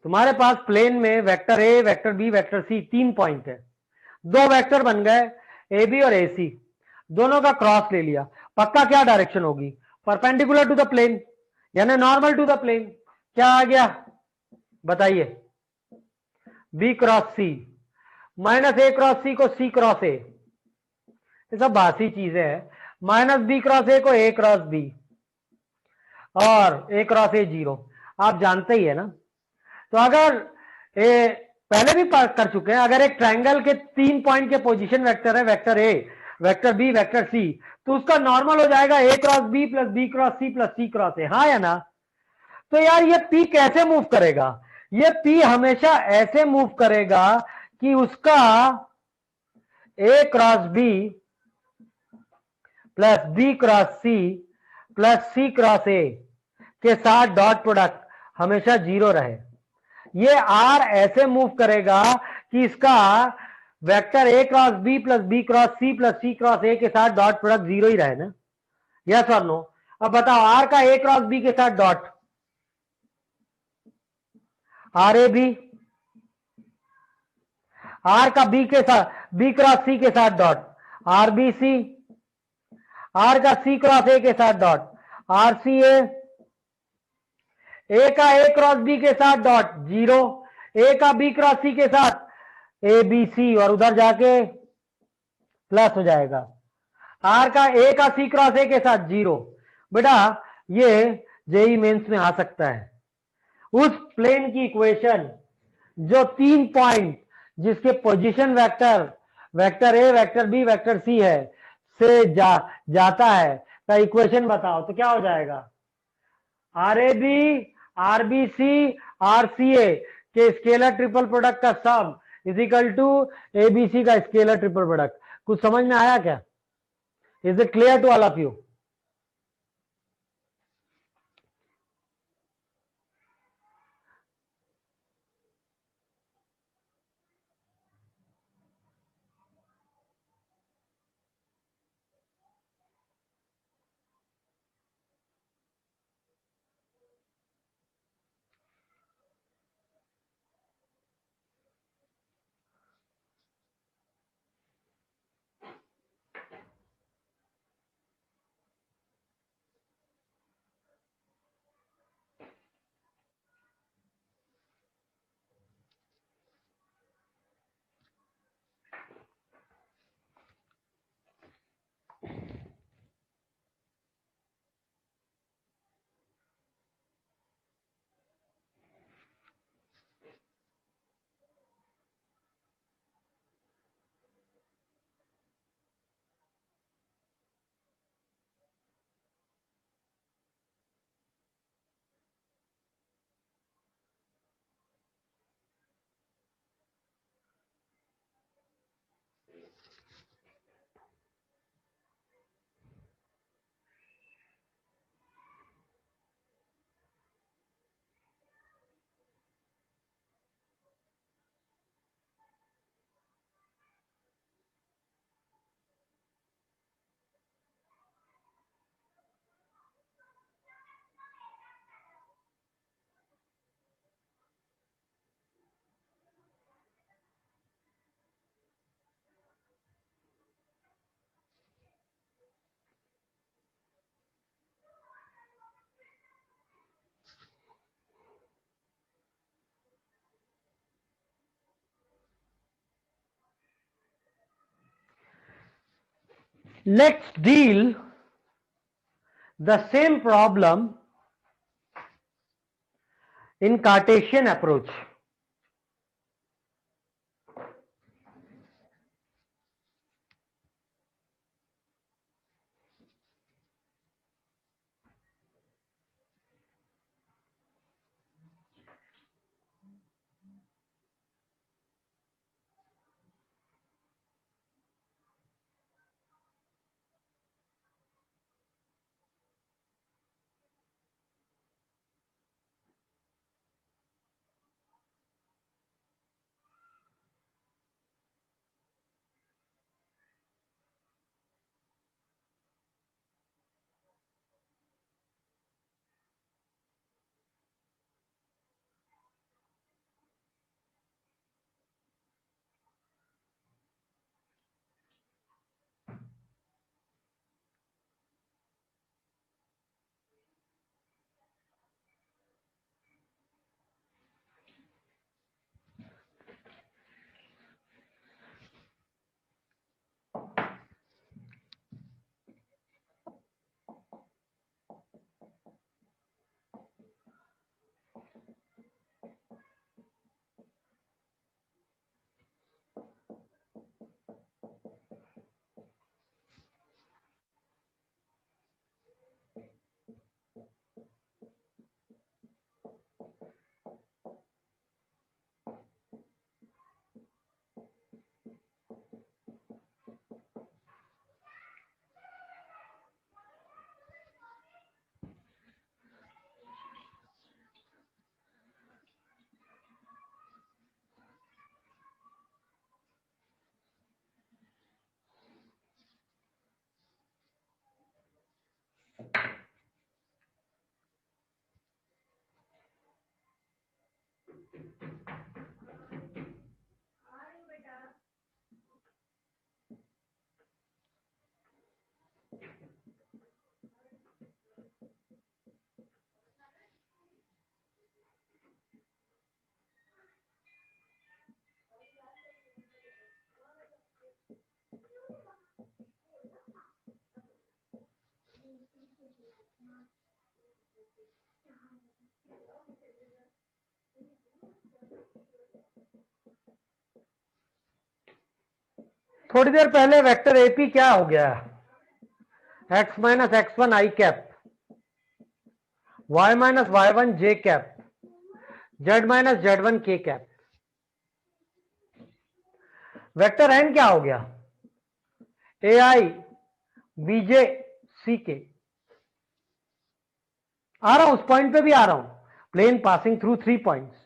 तुम्हारे पास प्लेन में vector A vector B vector C 3 point है, 2 वेक्टर बन गए ए बी और ए सी, दोनों का क्रॉस ले लिया, पक्का क्या डायरेक्शन होगी? परपेंडिकुलर टू द प्लेन, यानी नॉर्मल टू द प्लेन। क्या आ गया बताइए? बी क्रॉस सी माइनस ए क्रॉस सी को सी क्रॉस ए, ये सब बासी चीजें हैं। माइनस बी क्रॉस ए को ए क्रॉस बी और ए क्रॉस ए 0, आप जानते ही है ना। तो अगर ए पहले भी कर चुके हैं, अगर एक ट्रायंगल के 3 पॉइंट के पोजीशन वेक्टर है vector A vector B vector C, तो उसका नॉर्मल हो जाएगा A cross B plus B cross C plus C cross A, हाँ या ना? तो यार ये पी कैसे मूव करेगा? ये पी हमेशा ऐसे मूव करेगा कि उसका A cross B plus B cross C plus C cross A के साथ डॉट प्रोडक्ट हमेशा 0 रहे। ये आर ऐसे मूव करेगा कि इसका vector A cross B plus B cross C plus C cross A के साथ डॉट प्रोडक्ट 0 ही रहे ना, यस और नो? अब बताओ आर का ए क्रॉस बी के साथ dot, R A B, R का बी के साथ बी क्रॉस सी के साथ dot R B C, R का सी क्रॉस ए के साथ डॉट आर सी ए का ए क्रॉस बी के साथ डॉट 0, ए का बी क्रॉस सी के साथ ए बी सी और उधर जाके प्लस हो जाएगा, आर का ए का सी क्रॉस ए के साथ 0। बेटा ये जेई मेंस में आ सकता है। उस प्लेन की इक्वेशन जो 3 पॉइंट जिसके position vector vector A vector B vector C है से जाता है, का इक्वेशन बताओ तो क्या हो जाएगा? R A B R B C R C A के स्केलर ट्रिपल प्रोडक्ट का sum is equal to A B C का स्केलर ट्रिपल प्रोडक्ट। कुछ समझ में आया क्या? Is it clear to all of you? Let's deal the same problem in Cartesian approach. थोड़ी देर पहले वेक्टर एपी क्या हो गया? X minus X one I cap, Y minus Y one J cap, Z minus Z one K cap. Vector N क्या हो गया? ए आई बीजे सी के। आ रहा हूं, उस पॉइंट पे भी आ रहा हूं, plane passing through 3 points.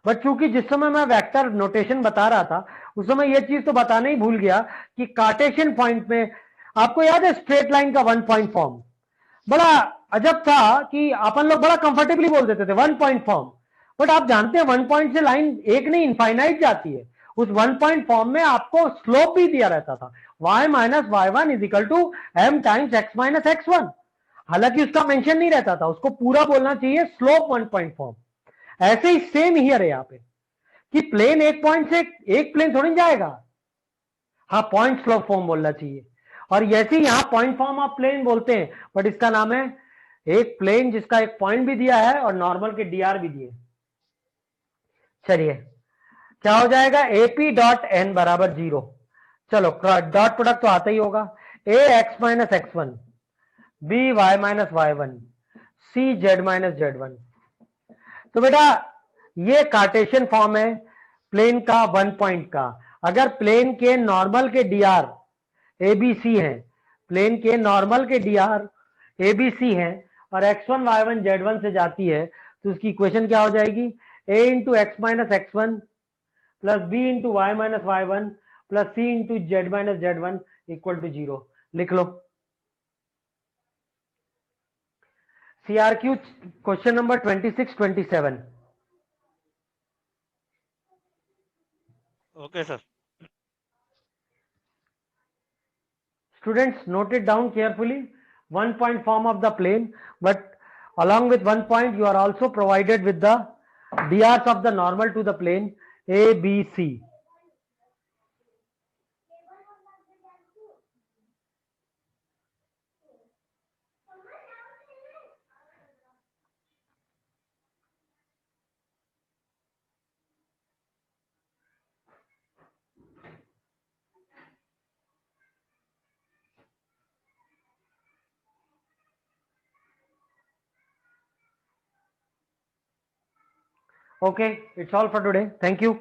But चूंकि जिस समय मैं वेक्टर नोटेशन बता रहा था उस समय यह चीज तो बताना ही भूल गया कि कार्टेशियन पॉइंट में आपको याद है स्ट्रेट लाइन का 1 पॉइंट फॉर्म बड़ा अजब था कि अपन लोग बड़ा कंफर्टेबली बोल देते थे 1 पॉइंट फॉर्म। बट आप जानते हैं 1 पॉइंट से लाइन एक नहीं इनफाइनाइट जाती है। उस 1 पॉइंट फॉर्म में आपको स्लोप भी दिया रहता था, y minus Y one is equal to M times X minus X one. हालांकि उसका मेंशन नहीं रहता था, उसको पूरा बोलना चाहिए स्लोप 1 पॉइंट फॉर्म। ऐसे ही सेम हियर है यहाँ पे कि प्लेन एक पॉइंट से एक प्लेन थोड़ी जाएगा, हाँ पॉइंट स्लोप फॉर्म बोलना चाहिए। और जैसे ही यहां पॉइंट फॉर्म ऑफ प्लेन बोलते हैं, बट इसका नाम है एक प्लेन जिसका एक पॉइंट भी दिया है और नॉर्मल के डीआर भी दिए। चलिए क्या हो जाएगा? एपी डॉट एन बराबर 0। चलो डॉट प्रोडक्ट तो आता ही होगा। A X minus X one, B Y minus Y one, C Z minus Z one. तो बेटा ये कार्टेशियन फॉर्म है प्लेन का 1 पॉइंट का। अगर प्लेन के नॉर्मल के डीआर एबीसी है, प्लेन के नॉर्मल के डीआर एबीसी है और x1 y1 z1 से जाती है तो उसकी इक्वेशन क्या हो जाएगी? a into X minus X one plus B into Y minus Y one plus C into Z minus Z one equal to 0। लिख लो। CRQ question number 26-27। Okay sir. Students, note it down carefully. 1 point form of the plane, but along with 1 point you are also provided with the drs of the normal to the plane A, B, C. Okay, it's all for today. Thank you.